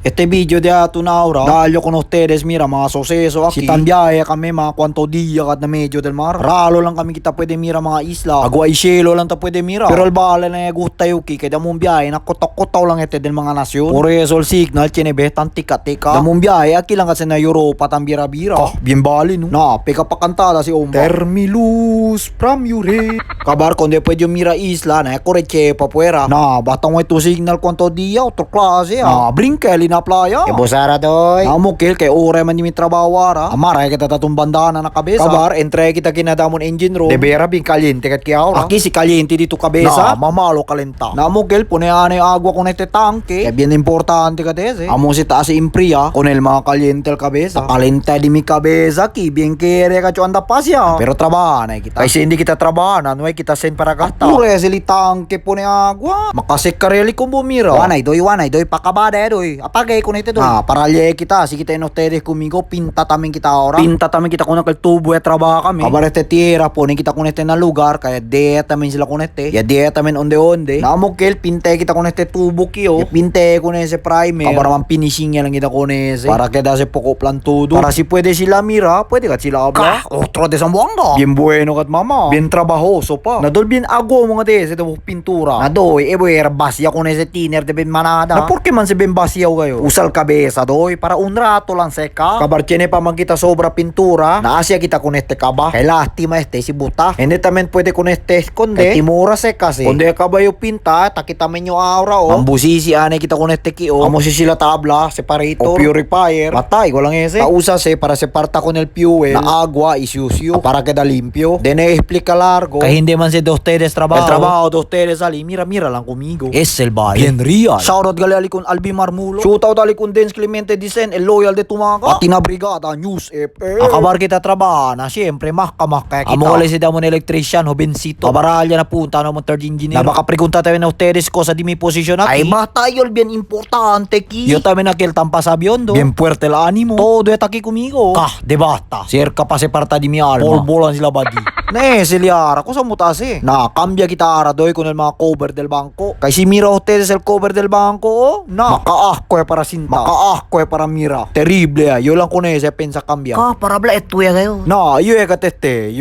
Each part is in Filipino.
Este video de ato na ahora, daglio con ustedes, mira, mga suceso aquí. Si Tambiaya kami, mga kwanto dia kat na medyo del mar. Ralo lang kami kita pwede mira mga isla. Agua y cielo lang ta pwede mira. Pero albala na gusta yuki, kaya damong biyahe, nakotok-kotaw lang ete del mga nasyon. Por eso el signal, chinebe, tan tika-tika. Damong biyahe, aki lang kasi na Europa, tan bira-bira. Bien bali, no? Na, peka pa kantada si Omba. Termilus, from Yure. Kabar, konde pwede yung mira isla, na koreche pa puera. Na, batang mo ito signal kwanto dia, otro klase, na, brinkel na playa. E bosara doy. Namukil kay ore man dimi trabawara. Amara kita tatong bandana na kabesa. Kabar entre kita kinadamon engine room. De vera bin caliente kat kiaura. Aki si caliente dito kabesa. Na, mamalo kalenta. Namukil puneane agua con este tanque. Que bien importante kat ese. Amo si taas impria con el mga caliente el kabesa. Kalenta di mi kabesa ki bien kere ka anda pasya. Pero trabahan na kita. Kasi hindi kita trabahan, no ay kita sen para gasta. Pure sili tanque pone agua. Makasik kareli kung bumira. Wanay doy pakabada doy. Apagay ko nito doy. Paralye kita, si kita en ustedes conmigo, pinta tamin kita ahora. Pinta tamin kita con el tubo de trabajo kami. Kabar este tierra, ponen kita con este na lugar, kaya de tamin sila con este. Ya de tamin onde. Namukil, pinte kita con este tubo kiyo. Pinte con ese primer. Kabar man finishing lang kita con ese. Para queda se poco plantudo. Para si puede sila mira, puede kat sila habla. Otro de Zamboanga. Bien bueno kat mama. Bien trabajoso pa. Nadol bien ago mga de ese pintura. Nadoy, buer basya con ese tiner de ben manada. Na por qué man se ben basya kayo? Usal kabesa doy para un rato lang seka. Kabar tiene pa man kita sobra pintura. Naasya kita con este kaba. Kay lastima este si buta. Hindi tamen pwede con este esconde. Kay timura seka si. Konde kabayo pinta, takita men yung aura o. Ambusisi ane kita con este kio. Amo si sila tabla, separator o purifier. Matay ko lang ese. Pausa se para separta con el fuel na agua y sucio para queda limpio. Dene explica largo. Kay hindi man si de ustedes trabajo. El trabajo de ustedes ali. Mira lang conmigo. Es el baile. Bien real. Shoutout gali ali con Albi Marmulo. Shoutout ali con Dens Clemente Dicen, el loyal de Tumaca. At na brigada, News FM. Akabar kita trabaho na, siyempre, kaya kita. Amo wala si damon electrician, Jovencito. Kabaralya na punta na mo third engineer. Na baka pregunta tayo na ustedes ko sa di mi posisyon aquí. Ay, bata yun, bien importante ki. Yo también aquel tampa sabión do. Bien fuerte el ánimo. Todo es aquí conmigo. De basta. Cerca pa se parta di mi alma. Polbolan sila badi. Ne, Celiara, cosa mutase? Na, cambia kita ara doy con el mga cover del banco. Kay si mira ustedes el cover del banco, oh. Na, makaasco para sinta. Makaasco para mira. Terrible, yo lang con ese pensa cambia. Para bla esto ya kayo. No, yo he teste.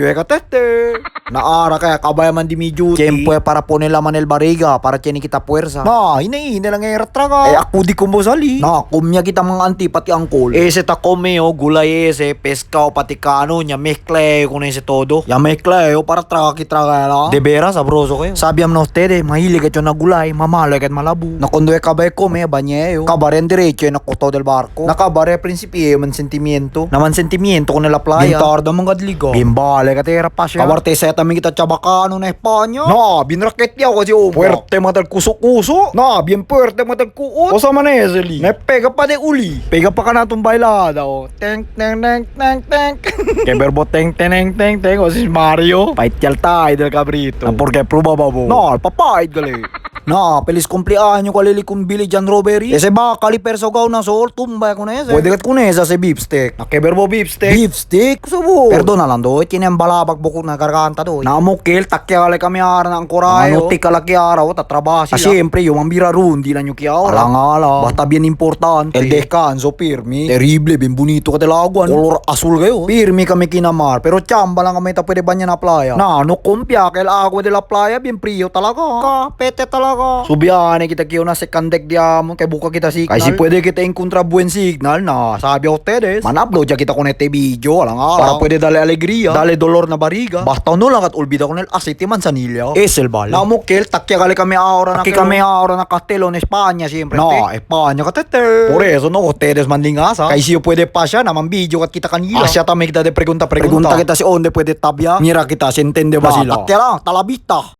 Na ara kaya kabaya man di mi duty. Tiempo para poner la man el bariga para tiene kita puwersa. Na, hinahin lang traga. Ako di kumbosali. Na, kumya kita mga antipati angkol. Ese ta komeo, gulay ese, pescao pati kano, nya mezcleo con ese todo. Ya mezcleo para traga la. De veras, sabroso kayo. Sabiam na ustedes, mahilig ito na gulay, mamalo kat malabu. Na kundo e kabay come, banyeo. Kabaren diretso na koto del barco. Nakabare principio man sentimiento. Naman sentimiento con la playa. Bien tarda mga adliga. Bien bale katera pa siya. Kabarte sa tamin kita chabacano na Espanya. Na, bien raket yaw kasi puerte matal kuso-kuso. Na, bien puerte matal kuot. O sa maneseli. Na pega pa de uli. Pega pa ka na itong bailada o. Teng. Que verbo teng. O si Mario. Pait yaltay del cabrito. Na porque prueba babo. Na, papait gali. Na, feliz cumpleaños kalili kong Billy Jan Robbery. Ese ba kaliper sa gaw na sol, tumbay ko na ese. Pwede kat ko na esa si beefsteak. Nakeberbo beefsteak. Beefsteak? Sabo. Perdona lang doy, kini ang balabag bukod na garganta doy. Namukil, takyale kami ara ng korayo. Ano tikalaki araw, tatrabaho sila. Siyempre, yung ang bira rundi lang yung kiaw. Alangala. Basta bien importante. El descanso, pirmi. Terrible, bien bonito ka talaguan. Color azul kayo. Pirmi kami kinamar, pero chamba lang kami ta pwede ba niya na playa. Na, no kumpya, kail agua de la playa, bien frío talaga. Pete talaga. Subiyan kita kiyo na secondek diamond kay buka kita signal. Kasi pwede kita encontra buen signal na sabi a ustedes. Man-upload ya kita con este video, alang para pwede dale alegría, dale dolor na bariga. Basta no lang at olvida con el aceite manzanilla. Es el bal. Namukil, takya gali kami ahora na kami ahora na Castelo en España siempre. No, España katete. Por eso no ustedes mandingasa. Kasi yo pwede pa siya naman video kat kita kanila. Asya tamay kita de pregunta kita si onde pwede tabya. Mira kita, se entende ba sila? Takya lang, talabita.